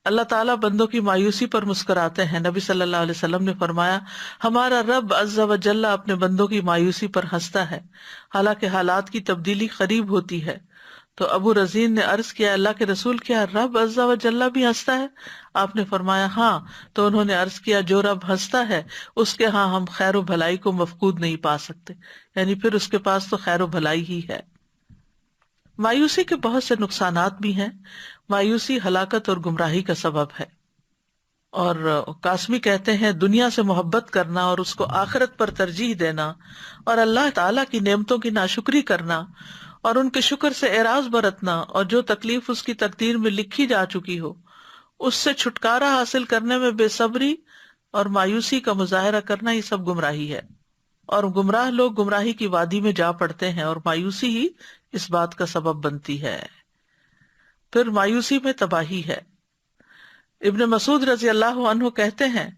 اللہ تعالیٰ بندوں کی مایوسی پر مسکراتے ہیں. نبی صلی اللہ علیہ وسلم نے فرمایا ہمارا رب عز و جل اپنے بندوں کی مایوسی پر ہنستا ہے حالانکہ حالات کی تبدیلی قریب ہوتی ہے. تو ابو رزین نے عرض کیا اللہ کے رسول کیا رب عز و جل بھی ہنستا ہے؟ آپ نے فرمایا ہاں. تو انہوں نے عرض کیا جو رب ہنستا ہے اس کے ہاں ہم خیر و بھلائی کو مفقود نہیں پا سکتے، یعنی پھر اس کے پاس تو خیر و بھلائی ہی ہے. مایوسی کے بہت سے نقصانات بھی ہیں. مایوسی ہلاکت اور گمراہی کا سبب ہے. اور قاسمی کہتے ہیں دنیا سے محبت کرنا اور اس کو آخرت پر ترجیح دینا اور اللہ تعالیٰ کی نعمتوں کی ناشکری کرنا اور ان کے شکر سے اعراض برتنا اور جو تکلیف اس کی تقدیر میں لکھی جا چکی ہو اس سے چھٹکارا حاصل کرنے میں بے صبری اور مایوسی کا مظاہرہ کرنا یہ سب گمراہی ہے. اور گمراہ لوگ گمراہی کی وادی میں جا پڑتے ہیں اور مایوسی ہی اس بات کا سبب بنتی ہے. پھر مایوسی میں تباہی ہے. ابن مسعود رضی اللہ عنہ کہتے ہیں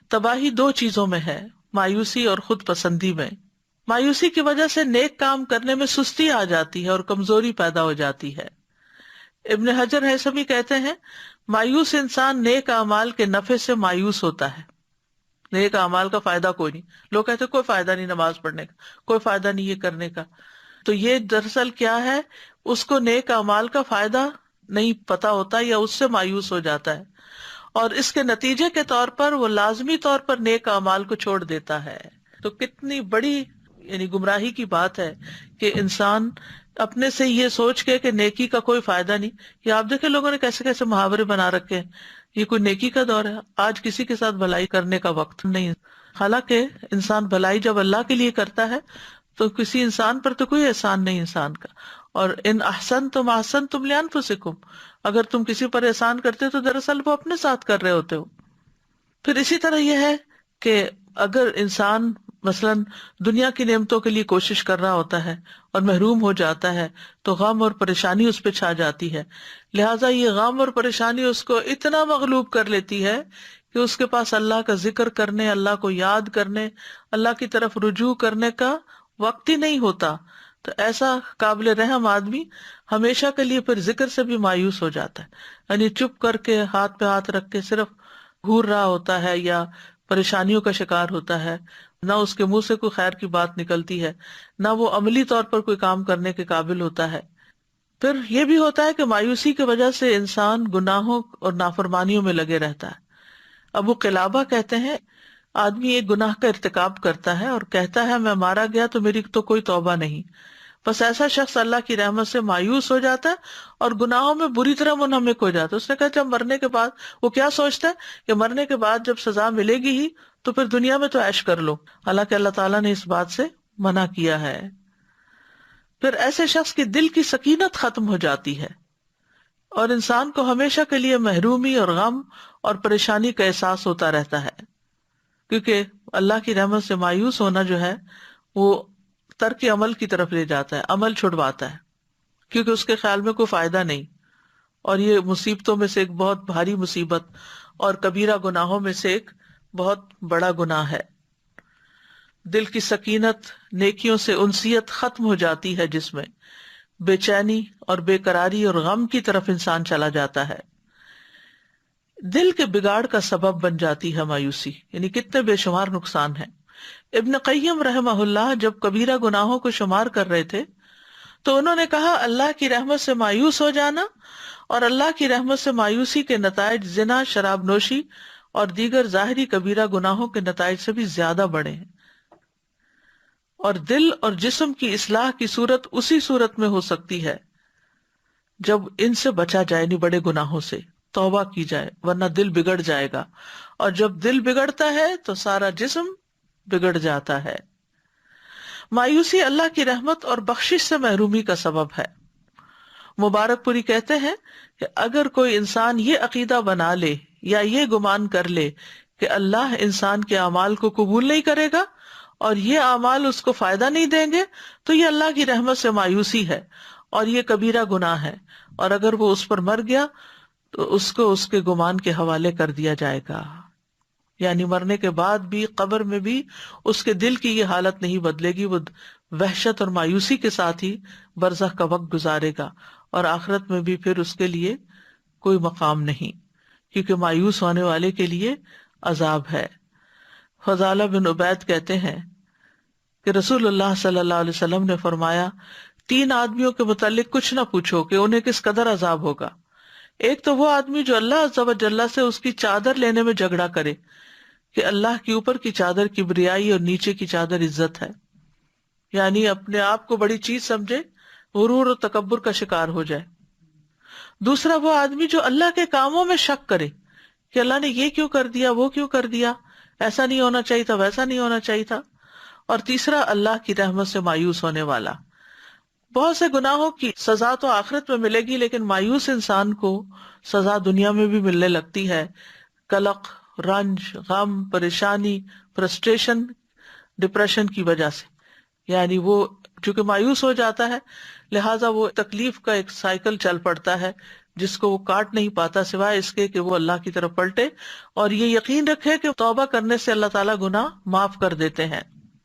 تباہی دو چیزوں میں ہے، مایوسی اور خود پسندی میں. مایوسی کی وجہ سے نیک کام کرنے میں سستی آ جاتی ہے اور کمزوری پیدا ہو جاتی ہے. ابن حجر ہیثمی کہتے ہیں مایوس انسان نیک اعمال کے نفع سے مایوس ہوتا ہے. نیک اعمال کا فائدہ کوئی نہیں. لوگ کہتے کوئی فائدہ نہیں نماز پڑھنے کا، کوئی فائدہ نہیں یہ کرنے کا. تو یہ دراصل کیا ہے، اس کو نیک اعمال کا فائدہ نہیں پتا ہوتا یا اس سے مایوس ہو جاتا ہے اور اس کے نتیجے کے طور پر وہ لازمی طور پر نیک اعمال کو چھوڑ دیتا ہے. تو کتنی بڑی یعنی گمراہی کی بات ہے کہ انسان اپنے سے یہ سوچ کے کہ نیکی کا کوئی فائدہ نہیں. یہ آپ دیکھیں لوگوں نے کیسے کیسے محاورے بنا رکھے ہیں، یہ کوئی نیکی کا دور ہے، آج کسی کے ساتھ بھلائی کرنے کا وقت نہیں. حالانکہ انسان بھلائی جب اللہ کے لیے کرتا ہے تو کسی انسان پر تو کوئی احسان نہیں انسان کا. اور ان احسنتم احسنتم لانفسکم، اگر تم کسی پر احسان کرتے ہو تو دراصل وہ اپنے ساتھ کر رہے ہوتے ہو. پھر اسی طرح یہ ہے کہ اگر انسان مثلاً دنیا کی نعمتوں کے لیے کوشش کر رہا ہوتا ہے اور محروم ہو جاتا ہے تو غم اور پریشانی اس پہ چھا جاتی ہے. لہٰذا یہ غم اور پریشانی اس کو اتنا مغلوب کر لیتی ہے کہ اس کے پاس اللہ کا ذکر کرنے، اللہ کو یاد کرنے، اللہ کی طرف رجوع کرنے کا وقت ہی نہیں ہوتا. تو ایسا قابل رحم آدمی ہمیشہ کے لیے پھر ذکر سے بھی مایوس ہو جاتا ہے، یعنی چپ کر کے ہاتھ پہ ہاتھ رکھ کے صرف گھور رہا ہوتا ہے یا پریشانیوں کا شکار ہوتا ہے. نہ اس کے منہ سے کوئی خیر کی بات نکلتی ہے، نہ وہ عملی طور پر کوئی کام کرنے کے قابل ہوتا ہے. پھر یہ بھی ہوتا ہے کہ مایوسی کی وجہ سے انسان گناہوں اور نافرمانیوں میں لگے رہتا ہے. ابو قلابہ کہتے ہیں آدمی ایک گناہ کا ارتکاب کرتا ہے اور کہتا ہے میں مارا گیا تو میری تو کوئی توبہ نہیں. بس ایسا شخص اللہ کی رحمت سے مایوس ہو جاتا ہے اور گناہوں میں بری طرح منہمک ہو جاتا ہے. اس نے کہا جب مرنے کے بعد وہ کیا سوچتا ہے کہ مرنے کے بعد جب سزا ملے گی ہی تو پھر دنیا میں تو عیش کر لو، حالانکہ اللہ تعالیٰ نے اس بات سے منع کیا ہے. پھر ایسے شخص کی دل کی سکینت ختم ہو جاتی ہے اور انسان کو ہمیشہ کے لیے محرومی اور غم اور پریشانی کا احساس ہوتا رہتا ہے، کیونکہ اللہ کی رحمت سے مایوس ہونا جو ہے وہ ترک عمل کی طرف لے جاتا ہے، عمل چھڑواتا ہے، کیونکہ اس کے خیال میں کوئی فائدہ نہیں. اور یہ مصیبتوں میں سے ایک بہت بھاری مصیبت اور کبیرہ گناہوں میں سے ایک بہت بڑا گناہ ہے. دل کی سکینت، نیکیوں سے انسیت ختم ہو جاتی ہے، جس میں بے چینی اور بے قراری اور غم کی طرف انسان چلا جاتا ہے. دل کے بگاڑ کا سبب بن جاتی ہے مایوسی، یعنی کتنے بے شمار نقصان ہیں. ابن قیم رحمہ اللہ جب کبیرہ گناہوں کو شمار کر رہے تھے تو انہوں نے کہا اللہ کی رحمت سے مایوس ہو جانا اور اللہ کی رحمت سے مایوسی کے نتائج زنا، شراب نوشی اور دیگر ظاہری کبیرہ گناہوں کے نتائج سے بھی زیادہ بڑے ہیں. اور دل اور جسم کی اصلاح کی صورت اسی صورت میں ہو سکتی ہے جب ان سے بچا جائے، نہیں بڑے گناہوں سے توبہ کی جائے، ورنہ دل بگڑ جائے گا، اور جب دل بگڑتا ہے تو سارا جسم بگڑ جاتا ہے. مایوسی اللہ کی رحمت اور بخشش سے محرومی کا سبب ہے. مبارک پوری کہتے ہیں کہ اگر کوئی انسان یہ عقیدہ بنا لے یا یہ گمان کر لے کہ اللہ انسان کے اعمال کو قبول نہیں کرے گا اور یہ اعمال اس کو فائدہ نہیں دیں گے تو یہ اللہ کی رحمت سے مایوسی ہے اور یہ کبیرہ گناہ ہے، اور اگر وہ اس پر مر گیا تو اس کو اس کے گمان کے حوالے کر دیا جائے گا. یعنی مرنے کے بعد بھی قبر میں بھی اس کے دل کی یہ حالت نہیں بدلے گی، وہ وحشت اور مایوسی کے ساتھ ہی برزخ کا وقت گزارے گا اور آخرت میں بھی پھر اس کے لیے کوئی مقام نہیں. کیونکہ مایوس ہونے والے کے لیے عذاب ہے۔ فضالہ بن عبید کہتے ہیں کہ رسول اللہ صلی اللہ علیہ وسلم نے فرمایا، 3 آدمیوں کے متعلق کچھ نہ پوچھو کہ انہیں کس قدر عذاب ہوگا۔ ایک تو وہ آدمی جو اللہ عز و جل سے اس کی چادر لینے میں جھگڑا کرے کہ اللہ کے اوپر کی چادر کبریائی اور نیچے کی چادر عزت ہے، یعنی اپنے آپ کو بڑی چیز سمجھے، غرور اور تکبر کا شکار ہو جائے۔ دوسرا وہ آدمی جو اللہ کے کاموں میں شک کرے کہ اللہ نے یہ کیوں کر دیا، وہ کیوں کر دیا، ایسا نہیں ہونا چاہیے تھا، ویسا نہیں ہونا چاہیے تھا۔ اور تیسرا اللہ کی رحمت سے مایوس ہونے والا۔ بہت سے گناہوں کی سزا تو آخرت میں ملے گی، لیکن مایوس انسان کو سزا دنیا میں بھی ملنے لگتی ہے۔ قلق، رنج، غم، پریشانی، فرسٹریشن، ڈپریشن کی وجہ سے، یعنی وہ چونکہ مایوس ہو جاتا ہے لہٰذا وہ تکلیف کا ایک سائیکل چل پڑتا ہے جس کو وہ کاٹ نہیں پاتا سوائے اس کے کہ وہ اللہ کی طرف پلٹے اور یہ یقین رکھے کہ توبہ کرنے سے اللہ تعالیٰ گناہ معاف کر دیتے ہیں۔